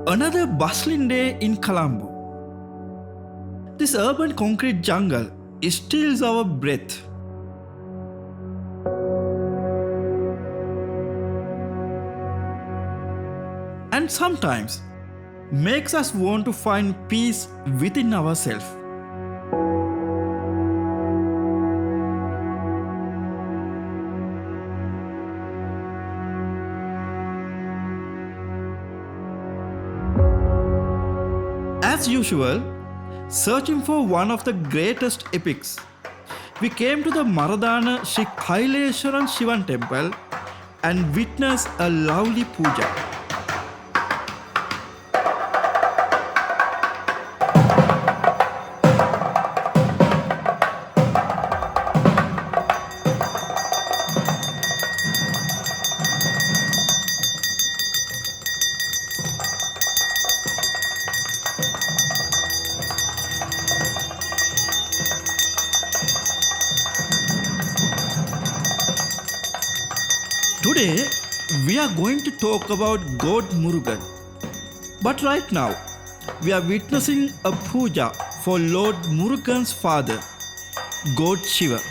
Another bustling day in Colombo. This urban concrete jungle steals our breath. And sometimes makes us want to find peace within ourselves. As usual, searching for one of the greatest epics, we came to the Maradana Shri Kathiresan Shivan temple and witnessed a lovely puja. Today, we are going to talk about God Murugan. But right now, we are witnessing a puja for Lord Murugan's father, God Shiva.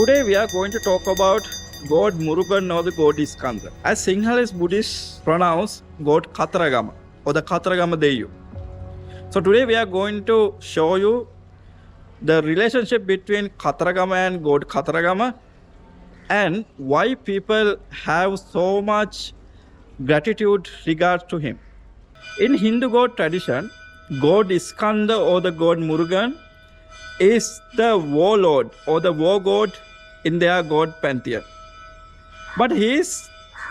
Today we are going to talk about God Murugan or the God Skanda. As Sinhalese Buddhists pronounce God Kataragama or the Kataragama Deyu. So today we are going to show you the relationship between Kataragama and God Kataragama and why people have so much gratitude regards to him. In Hindu God tradition, God Skanda or the God Murugan is the warlord or the war god in their god pantheon. But he is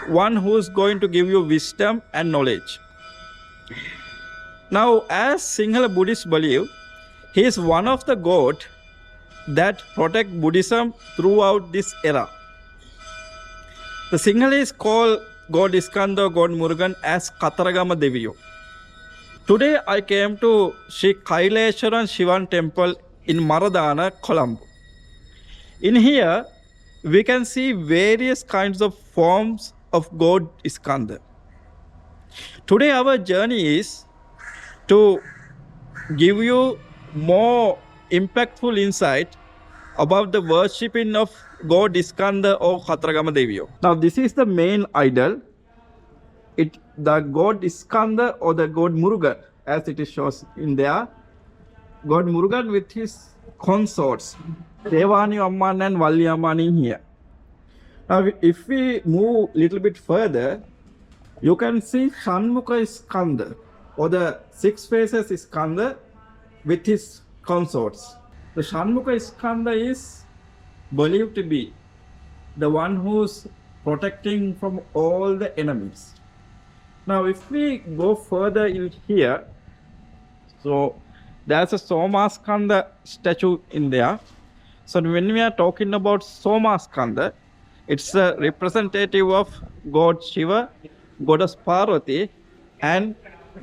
one who is going to give you wisdom and knowledge. Now, as Sinhala Buddhists believe, he is one of the gods that protect Buddhism throughout this era. The Sinhalese call God Skanda, God Murugan as Kataragama Deviyo. Today I came to Shri Kathiresan Shivan temple in Maradana, Colombo. In here, we can see various kinds of forms of God Skanda. Today our journey is to give you more impactful insight about the worshipping of God Skanda or Kataragama Deviyo. Now this is the main idol. The God Skanda or the God Murugan, as it is shown in there. God Murugan with his consorts, Devani Amman and Valli Amman in here. Now if we move a little bit further, you can see Shanmukha Skanda or the six faces Skanda with his consorts. The Shanmukha Skanda is believed to be the one who's protecting from all the enemies. Now if we go further in here, so there's a Soma Skanda statue in there. So when we are talking about Soma Skanda, it's a representative of God Shiva, Goddess Parvati and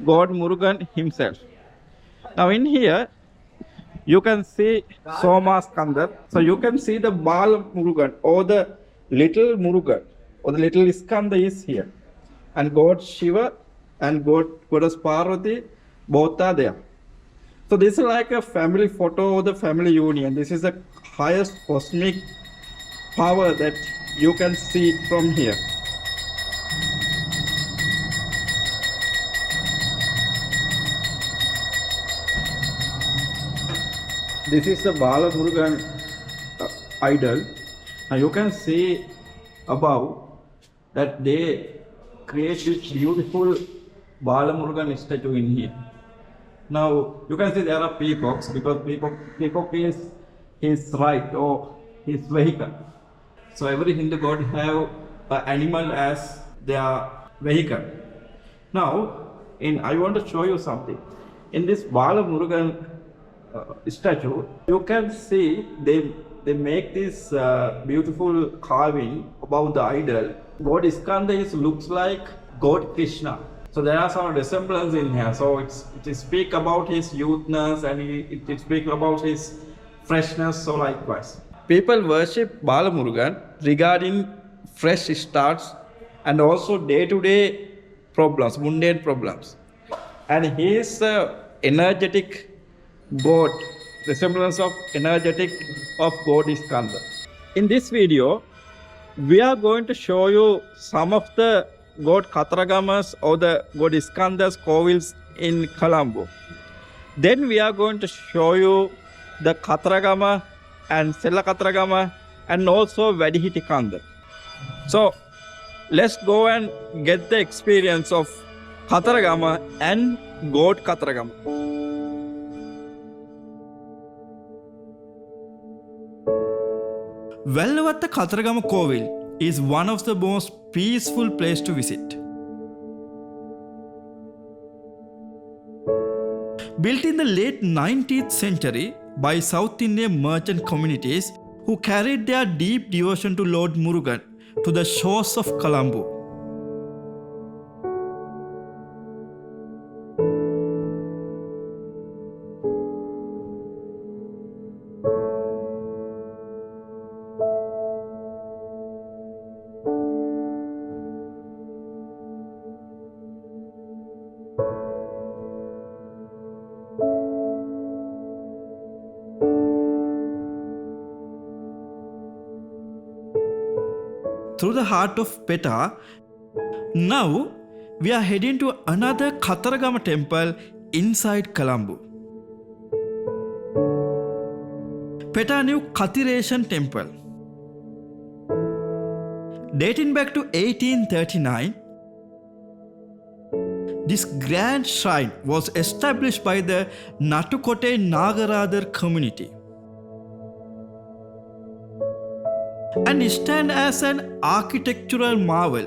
God Murugan himself. Now in here, you can see Soma Skanda. So you can see the Bala Murugan or the little Murugan or the little Skanda is here. And God Shiva and Goddess Parvati both are there. So this is like a family photo or the family union. This is the highest cosmic power that you can see from here. This is the Bala Murugan idol. Now you can see above that they create this beautiful Bala Murugan statue in here. Now you can see there are peacocks because peacock is his right or his vehicle. So every Hindu god have an animal as their vehicle. Now I want to show you something. In this Bala Murugan statue, you can see they make this beautiful carving above the idol. God Skanda looks like God Krishna. So there are some resemblance in here. So it speaks about his youthness and it speaks about his freshness. So likewise, people worship Bala Murugan regarding fresh starts and also day-to-day problems, mundane problems. And he is energetic God, resemblance of energetic of God is Skanda. In this video, we are going to show you some of the God Kataragamas or the God Skanda's kovils in Colombo. Then we are going to show you the Kataragama and Sella Kataragama and also Vadihiti Kanda. So let's go and get the experience of Kataragama and God Kataragama. Vellavatta Kataragama Kovil is one of the most peaceful places to visit. Built in the late 19th century by South Indian merchant communities who carried their deep devotion to Lord Murugan to the shores of Colombo. Through the heart of Pettah, now we are heading to another Kataragama temple inside Colombo. Pettah New Kathiresan temple. Dating back to 1839, this grand shrine was established by the Natukote Nagaradar community and stands as an architectural marvel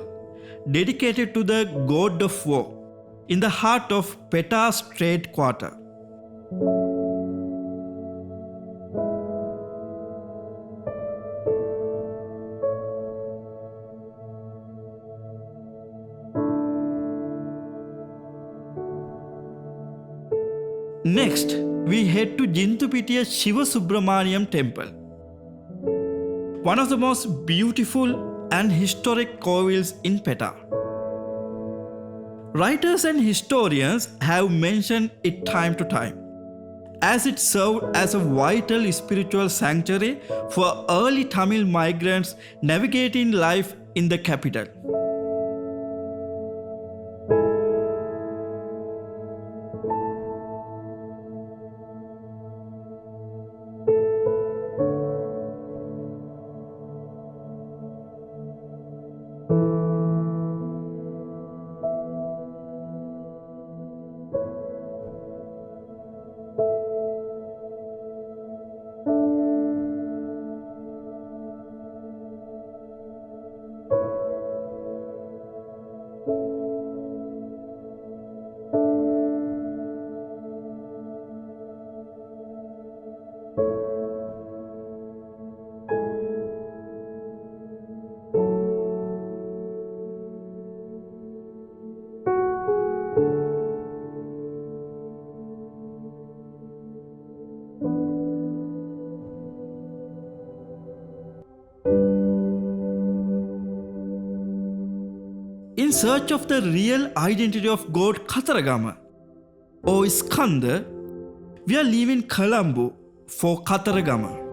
dedicated to the god of war in the heart of Pettah's trade quarter. Next, we head to Jinthupitiya Shiva Subramaniam temple, one of the most beautiful and historic kovils in Pettah. Writers and historians have mentioned it time to time, as it served as a vital spiritual sanctuary for early Tamil migrants navigating life in the capital. In search of the real identity of God Kataragama or Skanda, we are leaving Colombo for Kataragama.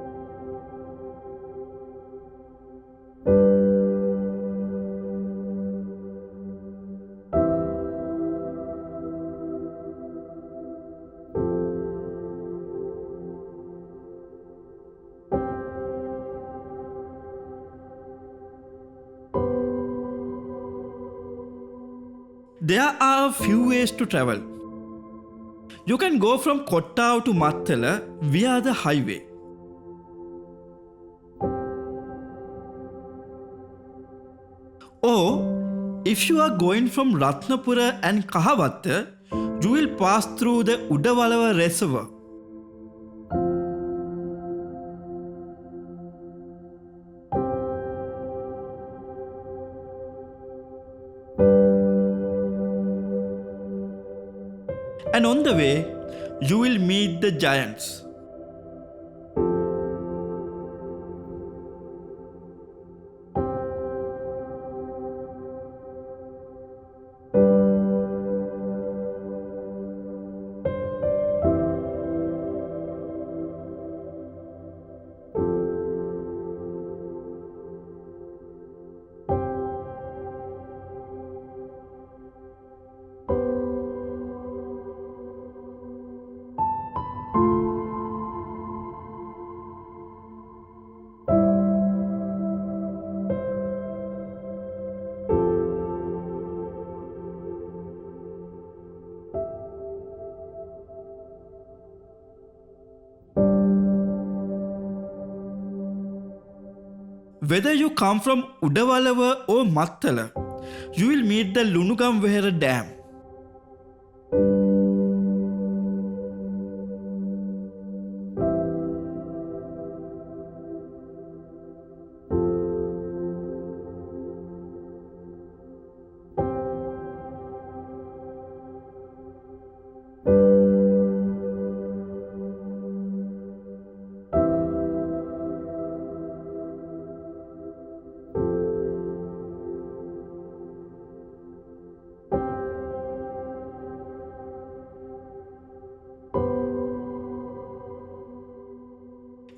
There are a few ways to travel. You can go from Kottawa to Mattala via the highway. Or, if you are going from Ratnapura and Kahavatta, you will pass through the Udawalawe Reservoir. And on the way, you will meet the giants. Whether you come from Udawalawe or Mattala, you will meet the Lunugamvehera Dam.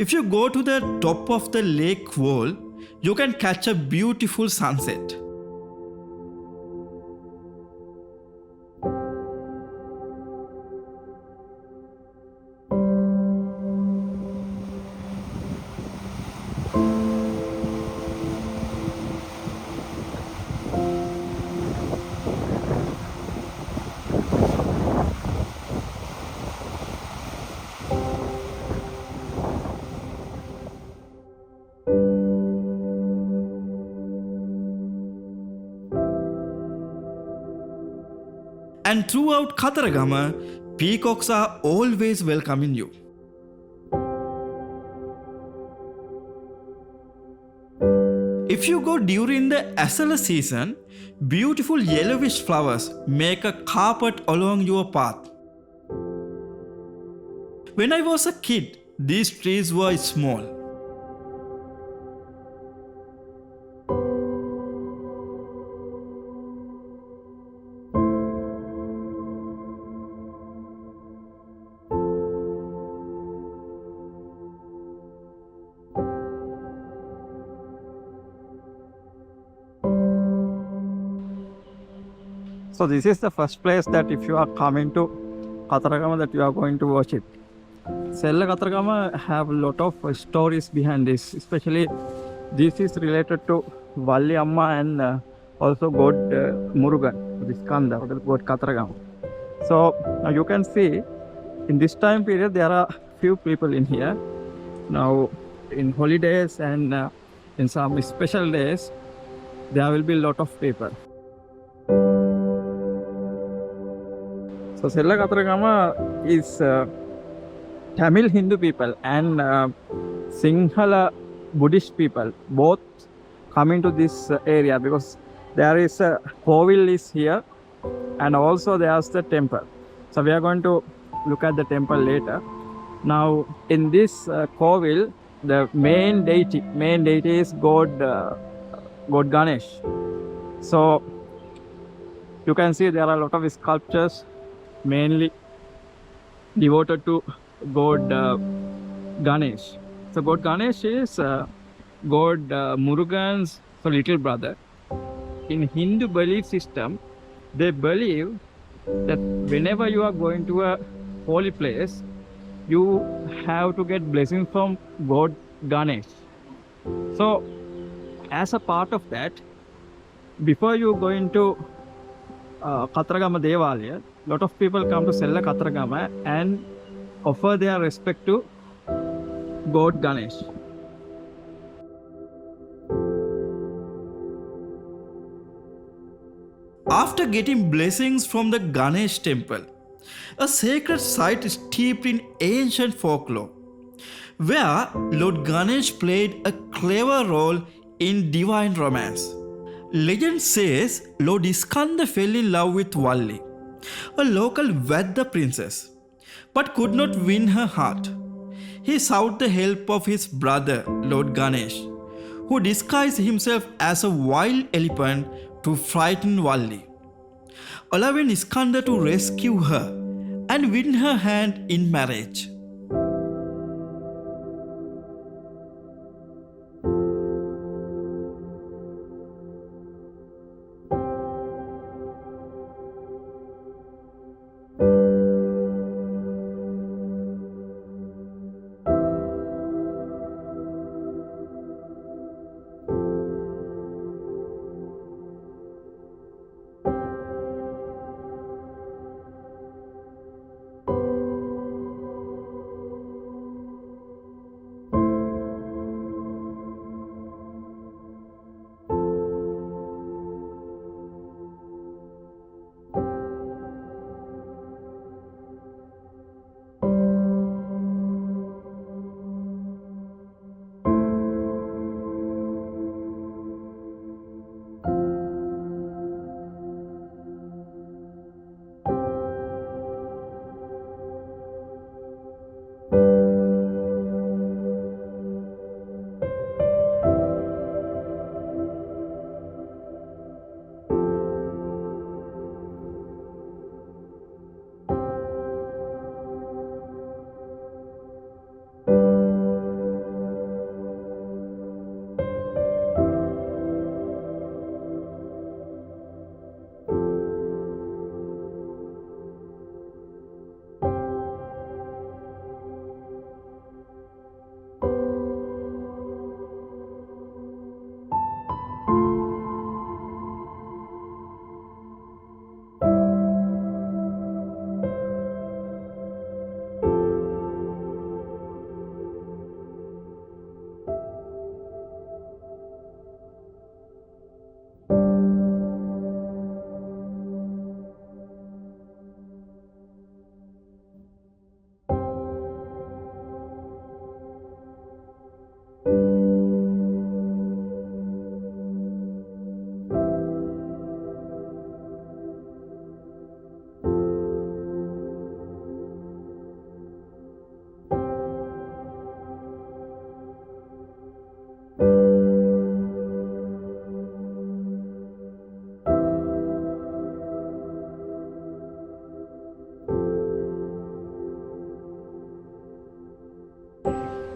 If you go to the top of the lake wall, you can catch a beautiful sunset. And throughout Kataragama, peacocks are always welcoming you. If you go during the Asala season, beautiful yellowish flowers make a carpet along your path. When I was a kid, these trees were small. So this is the first place that if you are coming to Kataragama that you are going to worship. Sella Kataragama have a lot of stories behind this, especially this is related to Valli Amma and also God Murugan, the Skanda, God Kataragama. So now you can see in this time period there are few people in here. Now in holidays and in some special days there will be a lot of people. So Sella Kataragama is Tamil Hindu people and Sinhala Buddhist people both coming to this area because there is a kovil is here and also there's the temple. So we are going to look at the temple later. Now in this kovil, the main deity is God Ganesh. So you can see there are a lot of sculptures mainly devoted to God Ganesh. So God Ganesh is God Murugan's little brother. In Hindu belief system, they believe that whenever you are going to a holy place, you have to get blessings from God Ganesh. So as a part of that, before you go into Kataragama Devalaya, lot of people come to Sella Kataragama and offer their respect to God Ganesh. After getting blessings from the Ganesh temple, a sacred site is steeped in ancient folklore, where Lord Ganesh played a clever role in divine romance. Legend says Lord Skanda fell in love with Valli, A local wed the princess, but could not win her heart. He sought the help of his brother, Lord Ganesh, who disguised himself as a wild elephant to frighten Valli, allowing Skanda to rescue her and win her hand in marriage.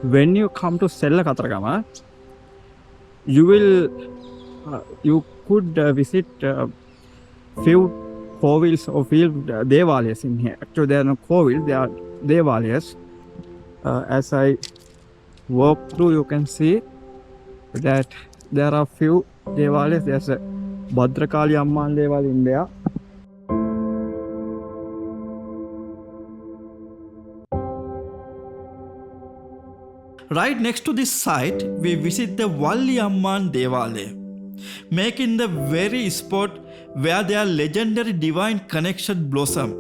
When you come to Sella Kataragama, you could visit few kovils or few devalayas in here. Actually, there are no kovils; they are devalayas. As I walk through, you can see that there are few devalayas. There's a Bhadrakali Amman Deval in there. Right next to this site, we visit the Valli Amman Devale, making the very spot where their legendary divine connection blossom.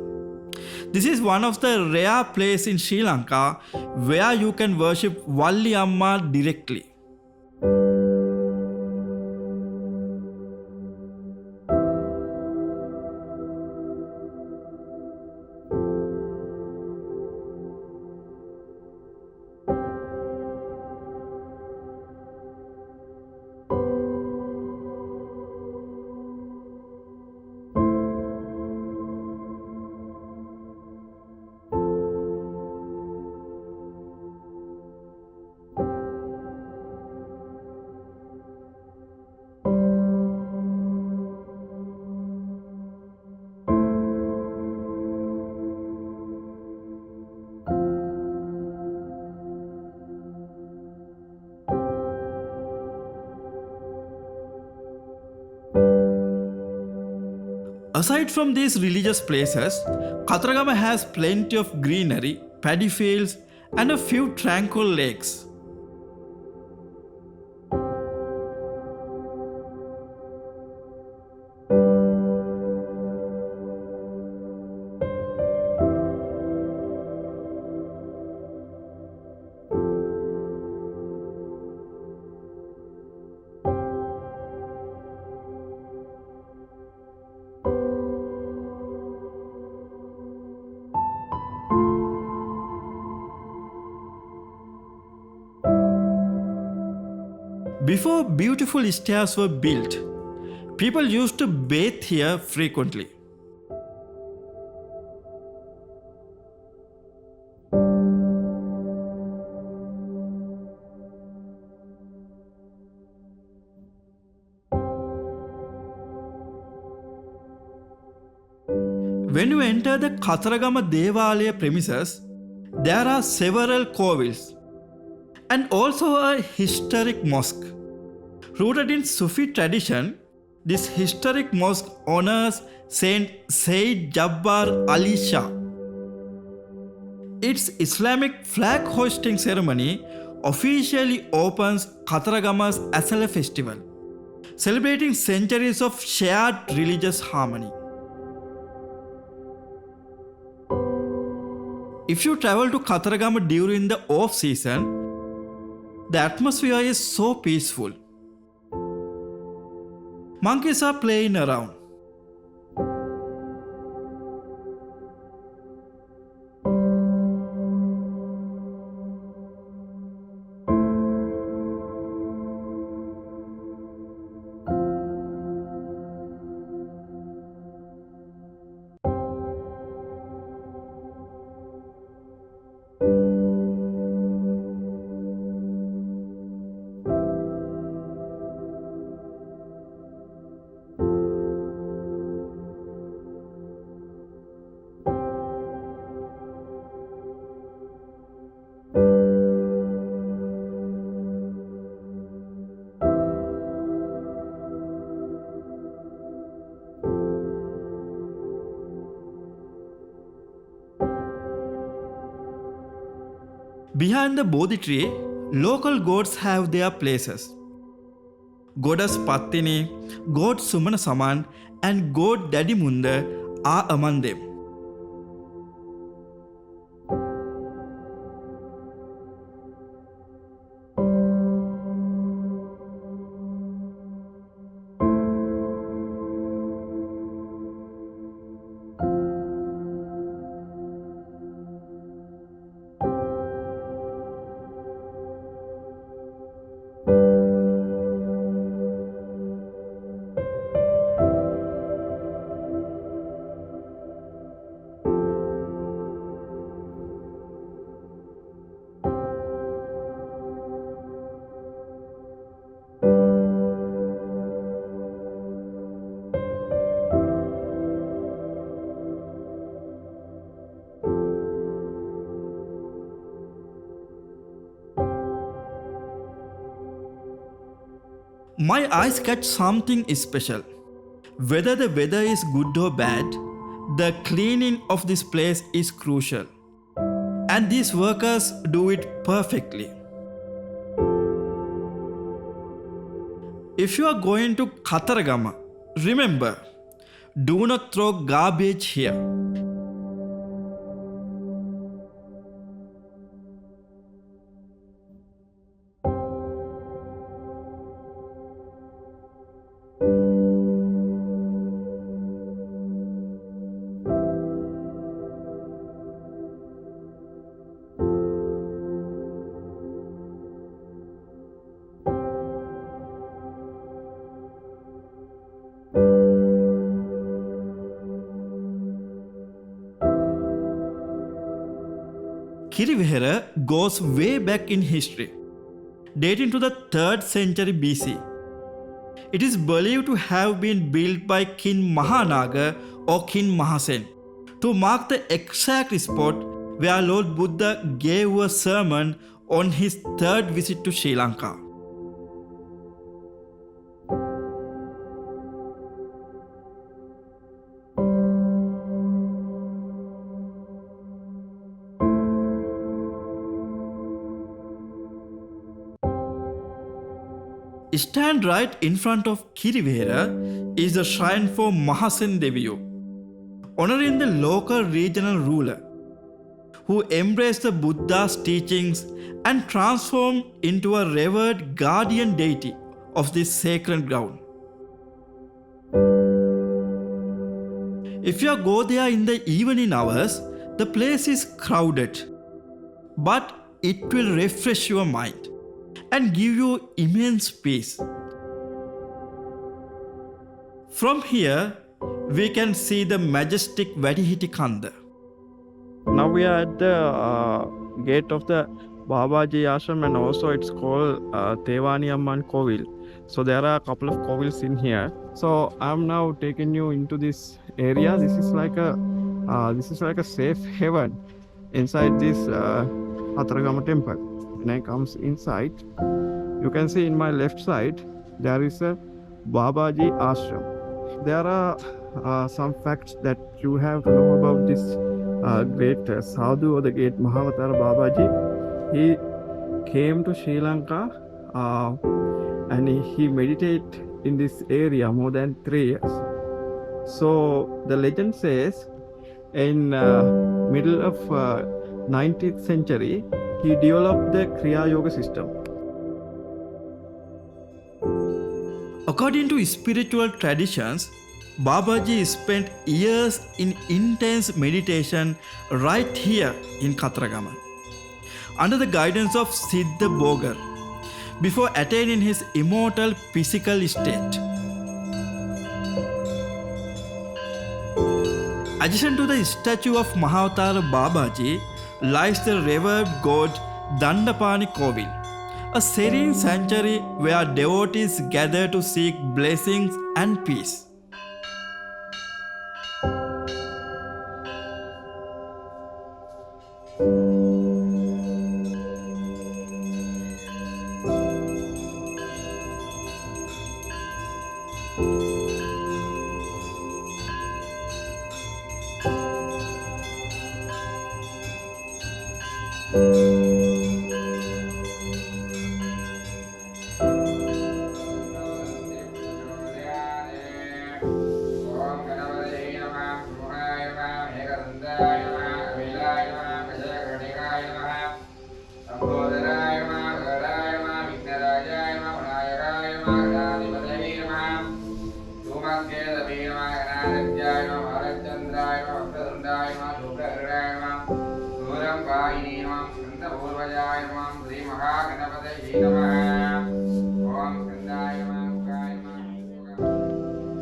This is one of the rare places in Sri Lanka where you can worship Valli Amma directly. Aside from these religious places, Kataragama has plenty of greenery, paddy fields, and a few tranquil lakes. Before beautiful stairs were built, people used to bathe here frequently. When you enter the Kataragama Devalaya premises, there are several kovils and also a historic mosque. Rooted in Sufi tradition, this historic mosque honors Saint Sayyid Jabbar Ali Shah. Its Islamic flag hoisting ceremony officially opens Kataragama's Asala festival, celebrating centuries of shared religious harmony. If you travel to Kataragama during the off-season, the atmosphere is so peaceful. Monkeys are playing around. Behind the Bodhi tree, local gods have their places. Goddess Pattini, God Sumana Saman, and God Daddy Munda are among them. My eyes catch something special. Whether the weather is good or bad, the cleaning of this place is crucial. And these workers do it perfectly. If you are going to Kataragama, remember, do not throw garbage here. Kirivehera goes way back in history, dating to the 3rd century BC. It is believed to have been built by King Mahanaga or King Mahasen to mark the exact spot where Lord Buddha gave a sermon on his 3rd visit to Sri Lanka. Stand right in front of Kirivehera is the shrine for Mahasen Deviyo, honoring the local regional ruler who embraced the Buddha's teachings and transformed into a revered guardian deity of this sacred ground. If you go there in the evening hours, the place is crowded, but it will refresh your mind and give you immense peace. From here, we can see the majestic Vadihiti Kanda. Now we are at the gate of the Babaji Ashram, and also it's called Tewani Amman Kovil. So there are a couple of kovils in here. So I'm now taking you into this area. This is like a safe haven inside this Kataragama temple. When I comes inside, you can see in my left side there is a Babaji Ashram. There are some facts that you have to know about this great sadhu or the great Mahavatara Babaji. He came to Sri Lanka and he meditated in this area more than 3 years. So the legend says in middle of 19th century he developed the Kriya Yoga system. According to spiritual traditions, Babaji spent years in intense meditation right here in Kataragama under the guidance of Siddha Bogar before attaining his immortal physical state. Adjacent to the statue of Mahavatara Babaji lies the revered god Dandapani Kovil, a serene sanctuary where devotees gather to seek blessings and peace.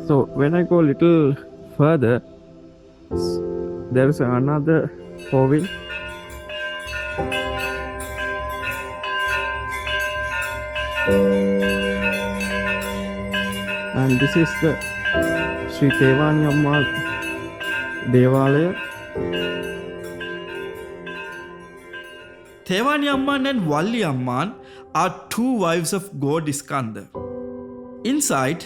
So when I go a little further, there is another kovil. And this is the Sri Tewani Amma Devalaya. Tewani Amman and Valli Amman are two wives of god Skanda. Inside,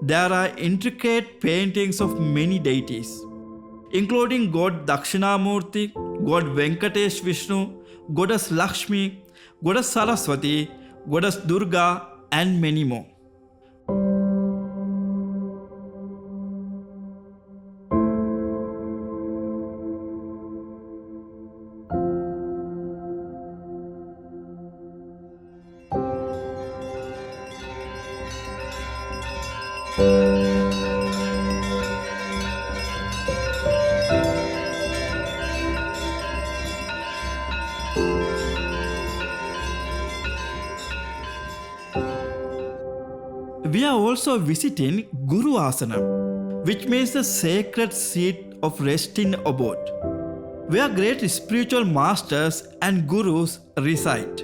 there are intricate paintings of many deities, including god Dakshinamurti, god Venkatesh Vishnu, goddess Lakshmi, goddess Saraswati, goddess Durga, and many more. We are also visiting Guru Asanam, which means the sacred seat of resting abode, where great spiritual masters and gurus reside.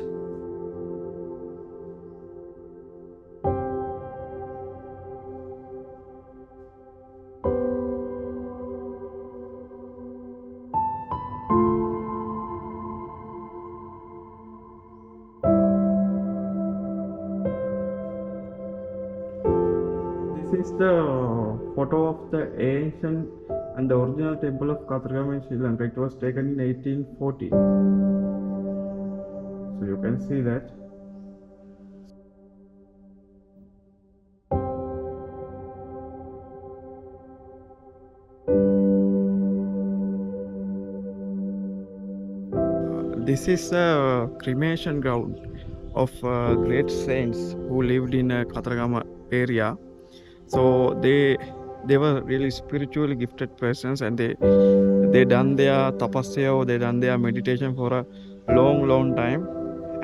This is the photo of the ancient and the original temple of Kataragama in Sri Lanka. It was taken in 1840. So you can see that. This is a cremation ground of great saints who lived in Kataragama area. So they were really spiritually gifted persons, and they done their tapasya, or they done their meditation for a long time.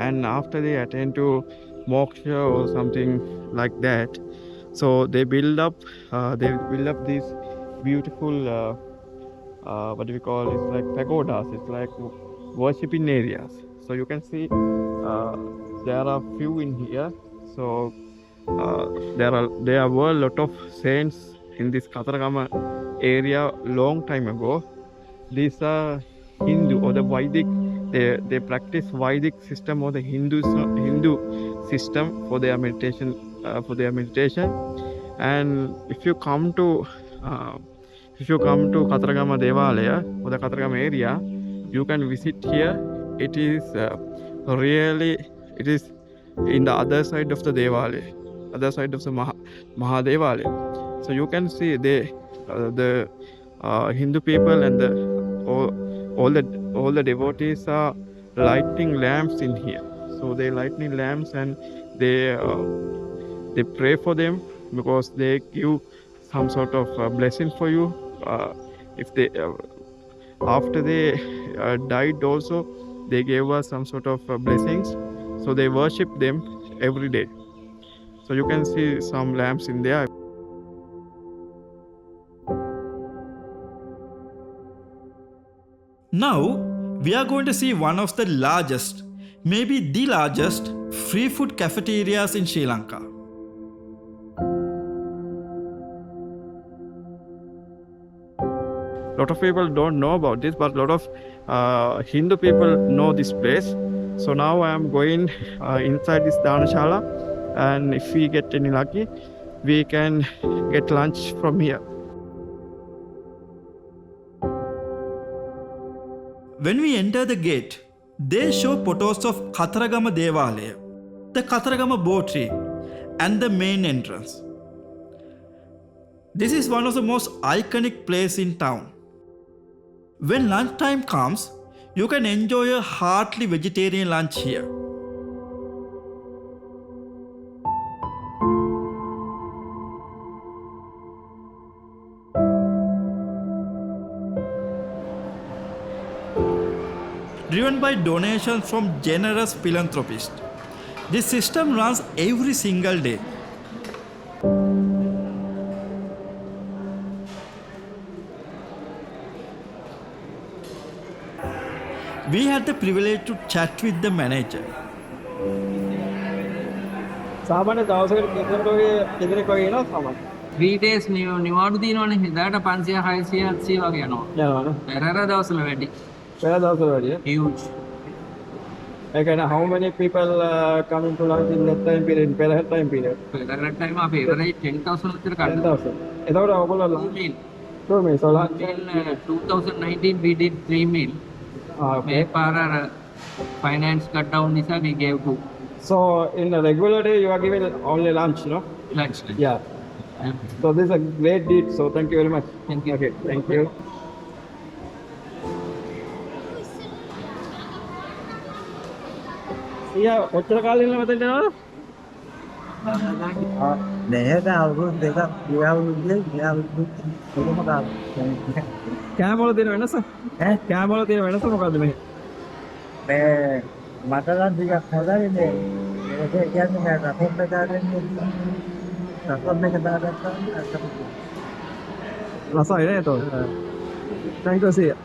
And after they attained to moksha or something like that. So they build up these beautiful what do we call, it's like pagodas, it's like worshipping areas. So you can see there are few in here. So there were a lot of saints in this Kataragama area long time ago. These are Hindu or the Vedic. They practice Vedic system or the Hindu system for their meditation. And uh, if you come to Kataragama Devalaya or the Kataragama area, you can visit here. It is really, it is in the other side of the Devalaya, other side of the Mahadevalaya. So you can see the Hindu people and all the devotees are lighting lamps in here. So they lighting lamps and they pray for them because they give some sort of blessing for you. If they after they died also, they gave us some sort of blessings. So they worship them every day. So you can see some lamps in there. Now, we are going to see one of the largest, maybe the largest, free food cafeterias in Sri Lanka. A lot of people don't know about this, but a lot of Hindu people know this place. So now I am going inside this Dhanashala, and if we get any lucky, we can get lunch from here. When we enter the gate, they show photos of Kataragama Devalaya, the Kataragama bow tree, and the main entrance. This is one of the most iconic places in town. When lunchtime comes, you can enjoy a hearty vegetarian lunch here. Driven by donations from generous philanthropists. This system runs every single day. We had the privilege to chat with the manager. සාමාන්‍ය දවසකට කෙනෙක් වගේ එනවා සාමාන්‍ය. 3 days නිවාඩු දිනවනේ එදාට 500 600 700 වගේ යනවා. යනවනේ. පෙරහැර දවසල වැඩි. පෙර දවසවල වැඩි. Huge. Like how many people coming to lunch in that time period, perahera time period? Perahera time අපේ average 10,000 විතර ගන්න. 10,000. එතකොට ඔයගොල්ලෝ 2 meal. 2 meals. So lunch In 2019 we did 3 meal. okay. මේ පාර finance cut down නිසා we gave 2 So in a regular day you are given only lunch, no? lunch. Yeah. So this is a great deed. So thank you very much. Thank you. Okay, thank you. Yeah, කොච්චර කාලෙ ඉඳලා මෙතනට එනවද? 내가 알고 내가 이해하는데 කොහොමද කෑම වල තියෙන වෙනස? ඈ? කෑම වල තියෙන වෙනස මොකද්ද මේ? මේ මට නම් ටිකක් හොඳයි නේ ඒක කියන්නේ රසොත් එක දාන්නේ රසොත් එක දාගත්තා රසයි නේද? Thank you, see ya.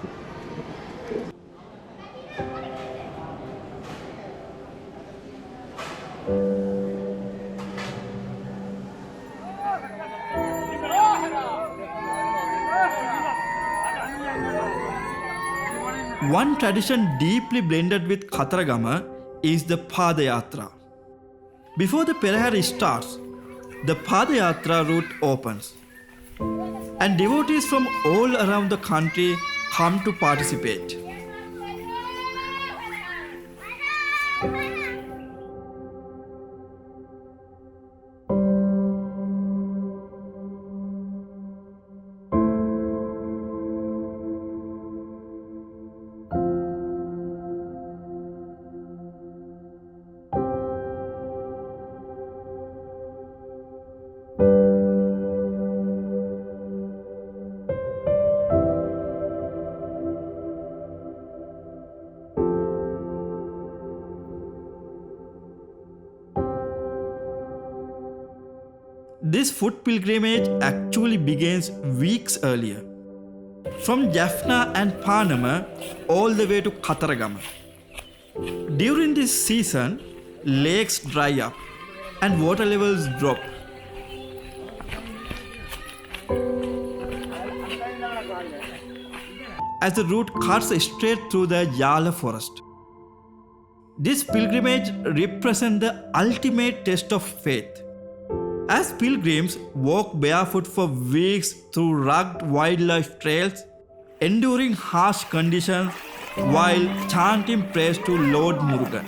One tradition deeply blended with Kataragama is the Padayatra. Before the Perahari starts, the Padayatra route opens, and devotees from all around the country come to participate. This foot pilgrimage actually begins weeks earlier, from Jaffna and Panama all the way to Kataragama. During this season, lakes dry up and water levels drop. As the route cuts straight through the Yala forest. This pilgrimage represents the ultimate test of faith. As pilgrims walk barefoot for weeks through rugged wildlife trails, enduring harsh conditions while chanting praise to Lord Murugan.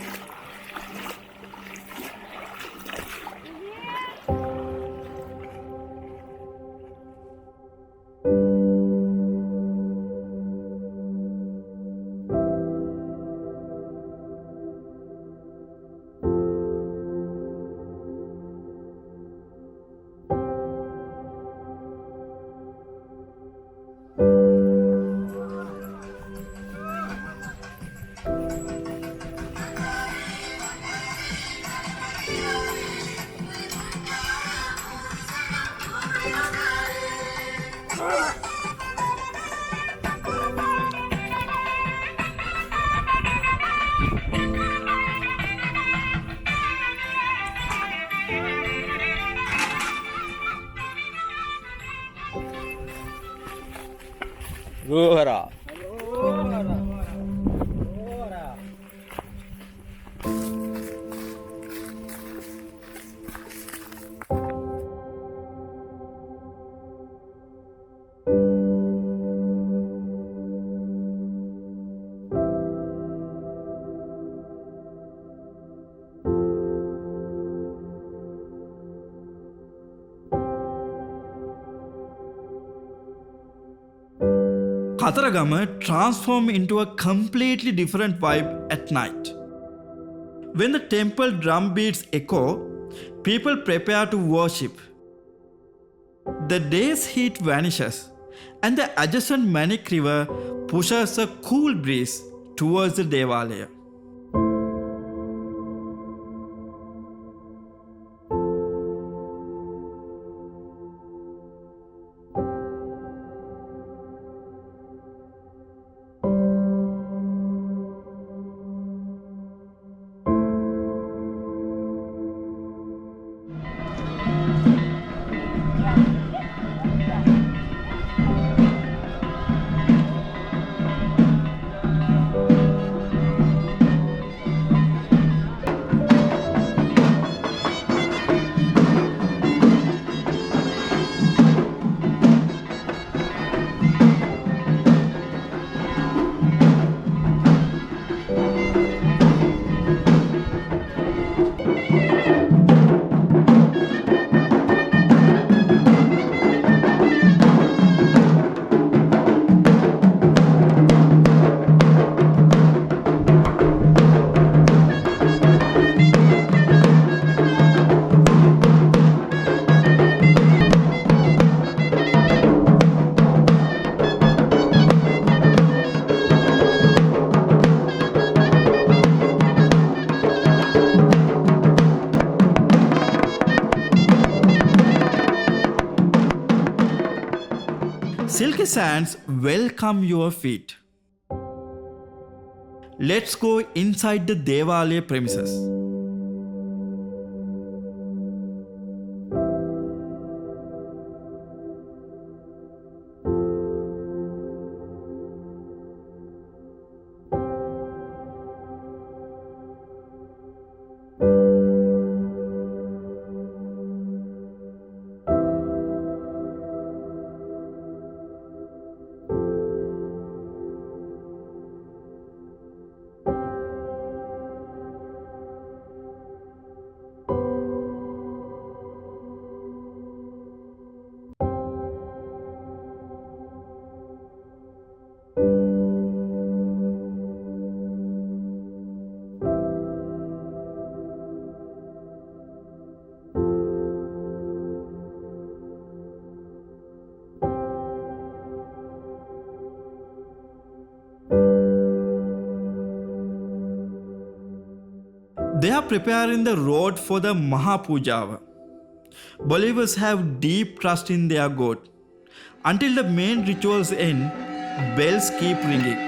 Ruhara. Kataragama transforms into a completely different vibe at night. When the temple drum beats echo, people prepare to worship. The day's heat vanishes, and the adjacent Manik River pushes a cool breeze towards the Devalaya. Silky sands welcome your feet. Let's go inside the Devalaya premises. They are preparing the road for the Mahapujava. Believers have deep trust in their God. Until the main rituals end, bells keep ringing.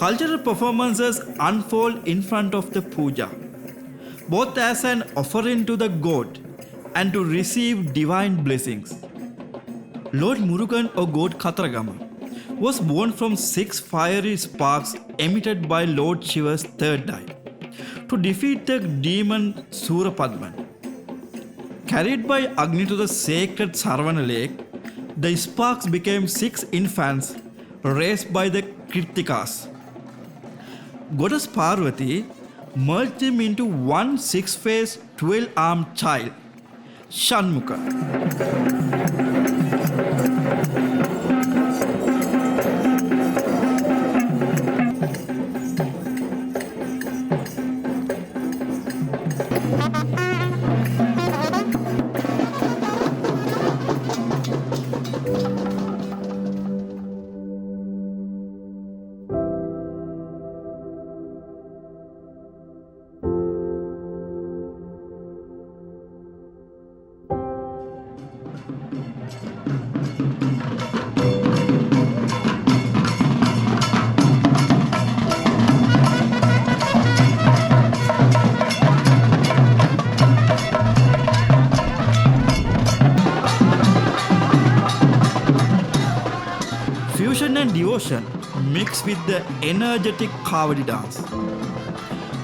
Cultural performances unfold in front of the puja, both as an offering to the god and to receive divine blessings. Lord Murugan or god Kataragama was born from 6 fiery sparks emitted by Lord Shiva's third eye to defeat the demon Surapadman. Carried by Agni to the sacred Sarvana lake, the sparks became 6 infants raised by the Kirtikas. Goddess Parvati merged him into one 6-faced, 12-armed child, Shanmukha. Fusion and devotion mix with the energetic Kavadi dance.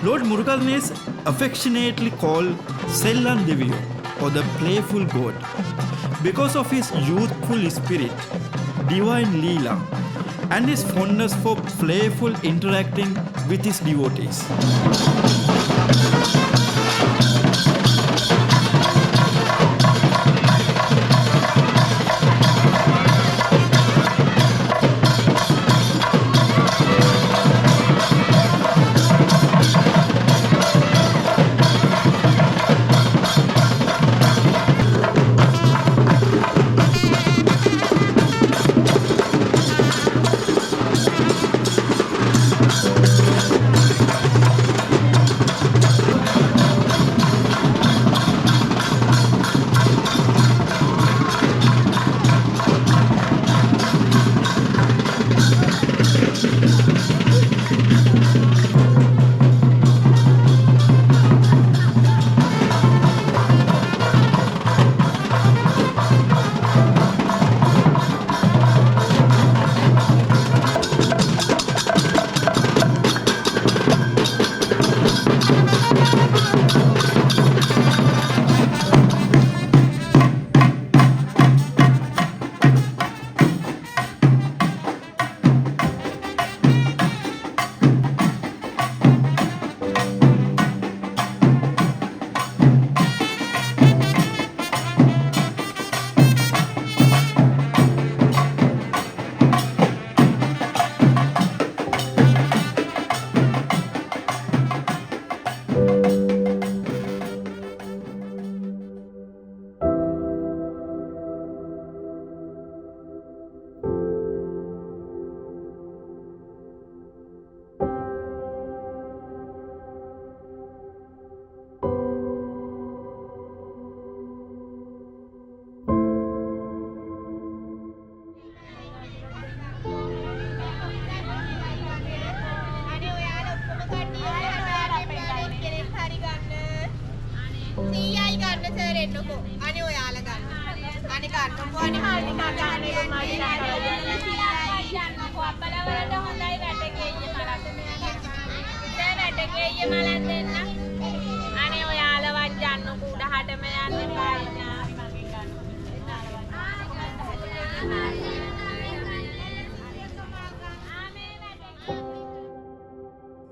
Lord Murugan is affectionately called Sellan Deviyo, or the playful god, because of his youthful spirit, divine leela, and his fondness for playful interacting with his devotees.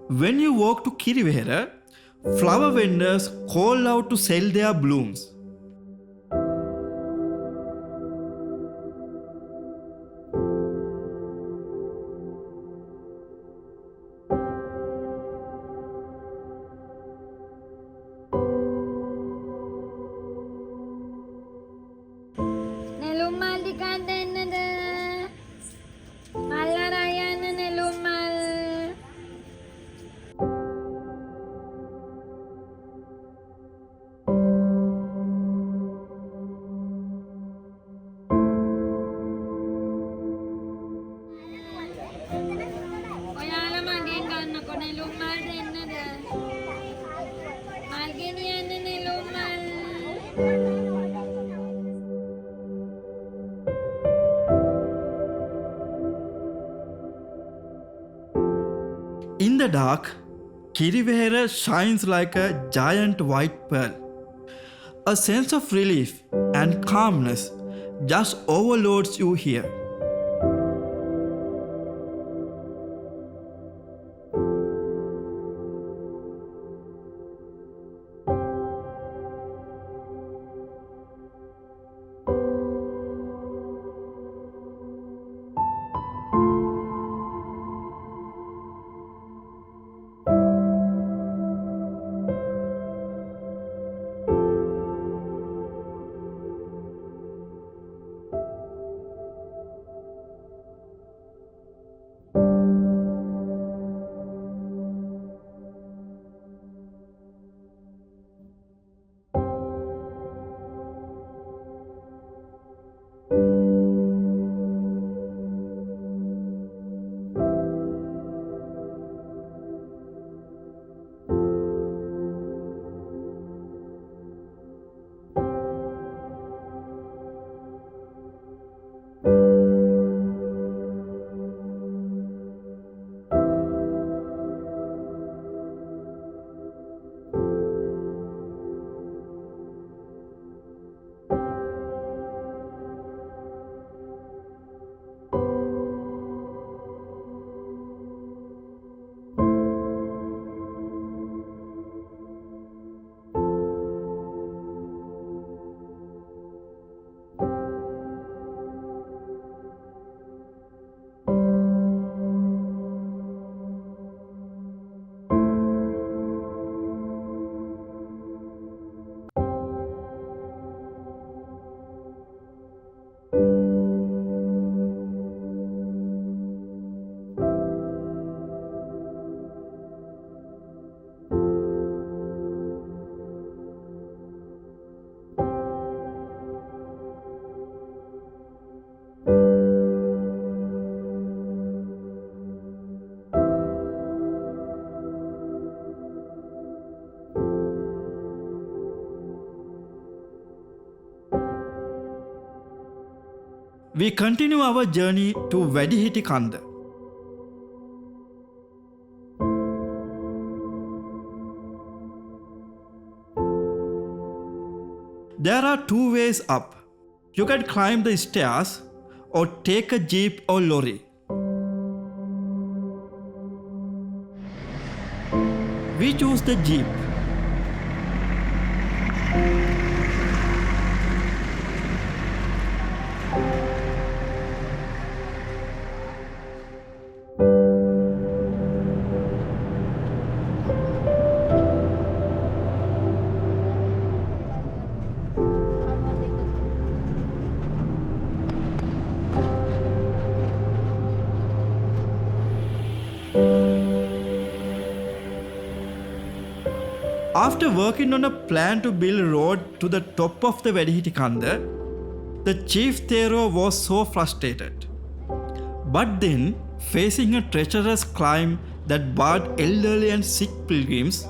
When you walk to Kirivehera, flower vendors call out to sell their blooms. In the dark, Kirivehera shines like a giant white pearl. A sense of relief and calmness just overloads you here. We continue our journey to Wedihiti Kanda. There are two ways up. You can climb the stairs or take a jeep or lorry. We choose the jeep. After working on a plan to build a road to the top of the Wedihiti Kanda, the chief Thero was so frustrated. But then, facing a treacherous climb that barred elderly and sick pilgrims,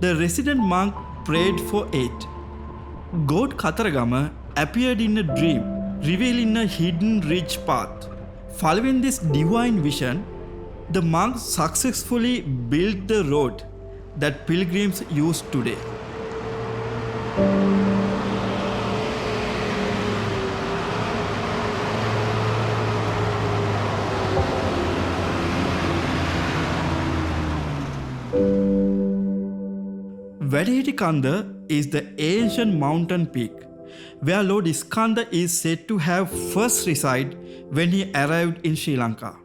the resident monk prayed for aid. God Kataragama appeared in a dream revealing a hidden rich path. Following this divine vision, the monks successfully built the road that pilgrims use today. Kanda is the ancient mountain peak where Lord Skanda is said to have first resided when he arrived in Sri Lanka.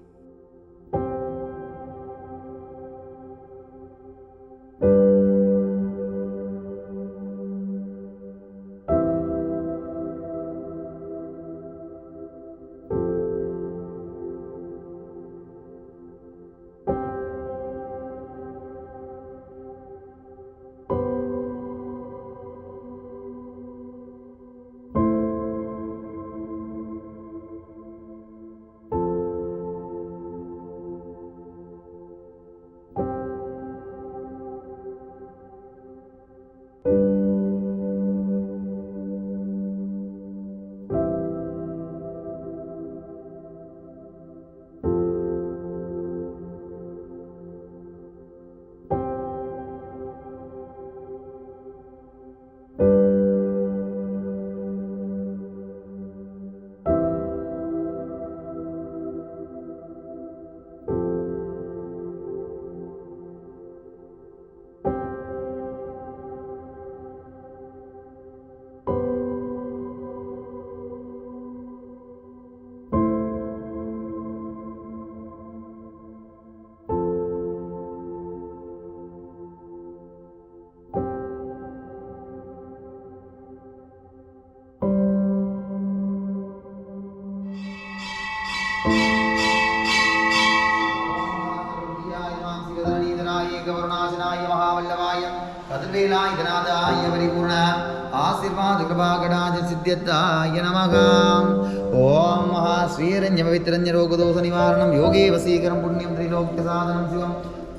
ओम महाश्रीरण्य पवित्रन्य रोगदोष निवारणं योगे वसीकरं पुण्यं त्रिलोक्य साधनं शिवं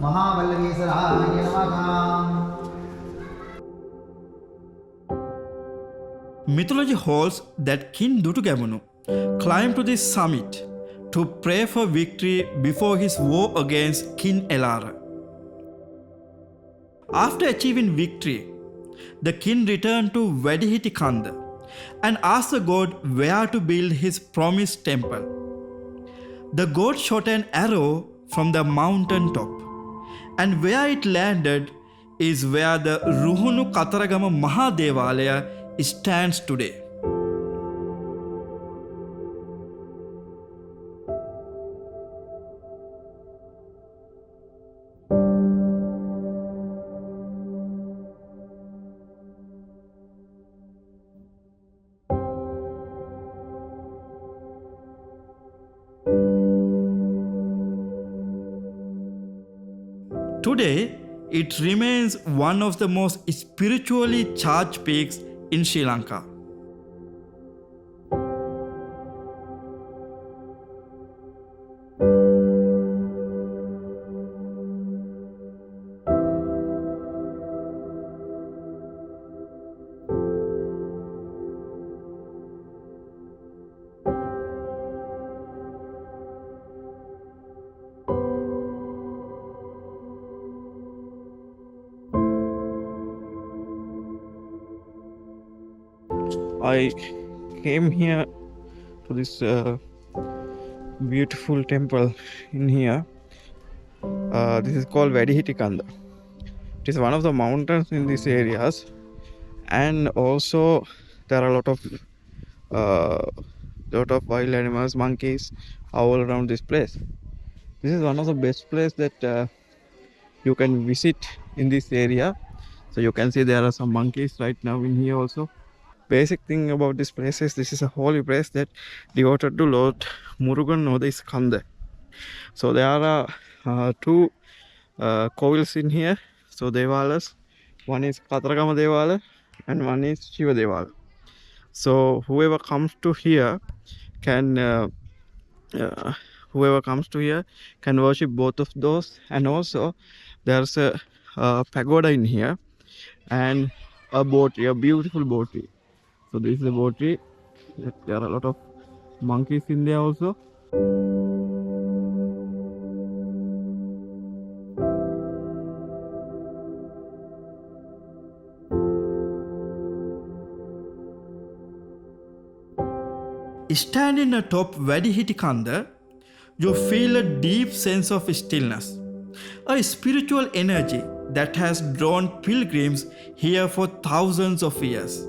महावल्लभेश्वराय नमः. Mythology holds that King Dutugamunu climbed to this summit to pray for victory before his war against King Elara. After achieving victory, the king returned to Kanda and asked the god where to build his promised temple. The god shot an arrow from the mountain top, and where it landed is where the Ruhunu Kataragama Mahadevalaya stands today. Today, it remains one of the most spiritually charged peaks in Sri Lanka. I came here to this beautiful temple in here. This is called Kanda. It is one of the mountains in these areas, and also there are a lot of wild animals, monkeys, all around this place. This is one of the best places that you can visit in this area. So you can see there are some monkeys right now in here also. Basic thing about this place is this is a holy place that devoted to Lord Murugan or the Skanda. So there are two kovils in here. So devalas, one is Kataragama Devala and one is Shiva Devala. So whoever comes to here can worship both of those. And also there's a pagoda in here and a boat tree, a beautiful boat tree. So this is the boat tree. There are a lot of monkeys in there also. Standing atop Vadihiti Kanda, you feel a deep sense of stillness, a spiritual energy that has drawn pilgrims here for thousands of years.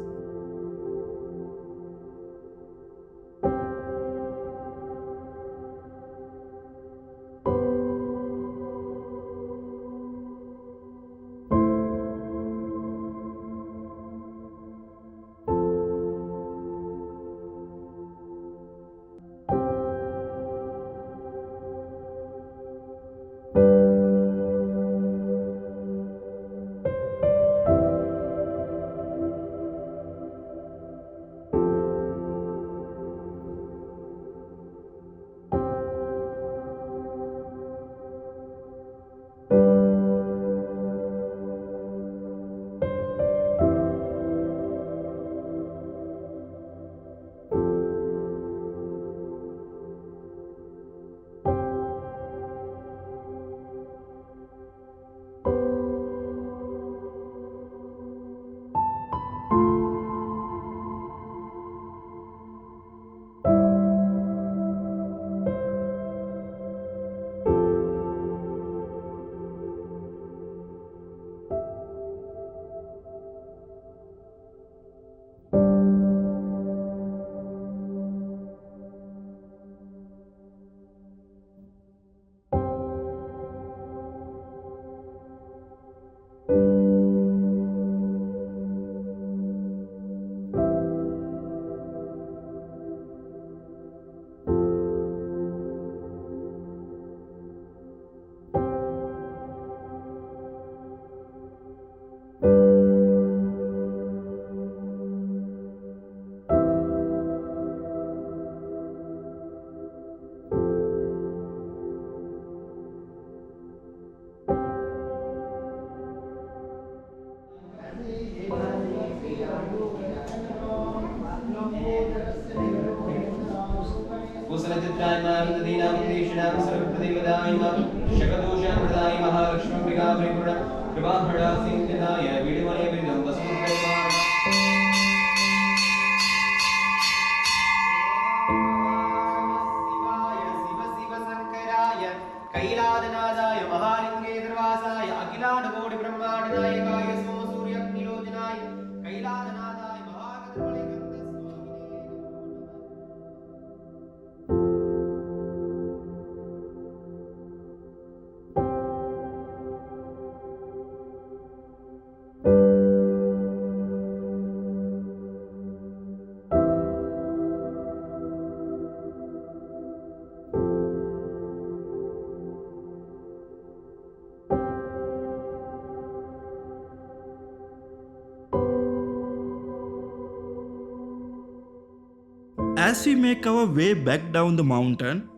As we make our way back down the mountain,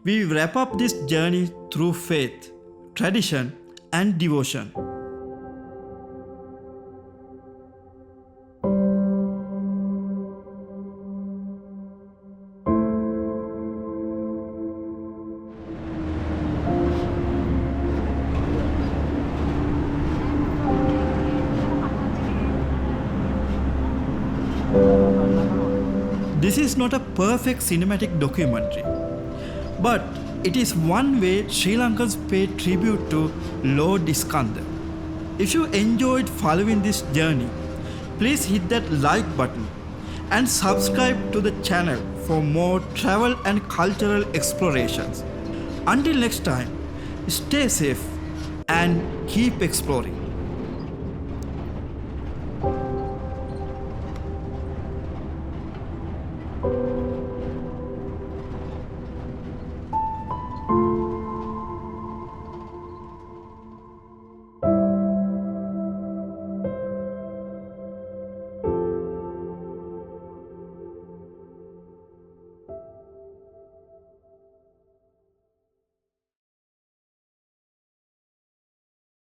we wrap up this journey through faith, tradition, and devotion. This is not a perfect cinematic documentary, but it is one way Sri Lankans pay tribute to Lord Skanda. If you enjoyed following this journey, please hit that like button and subscribe to the channel for more travel and cultural explorations. Until next time, stay safe and keep exploring.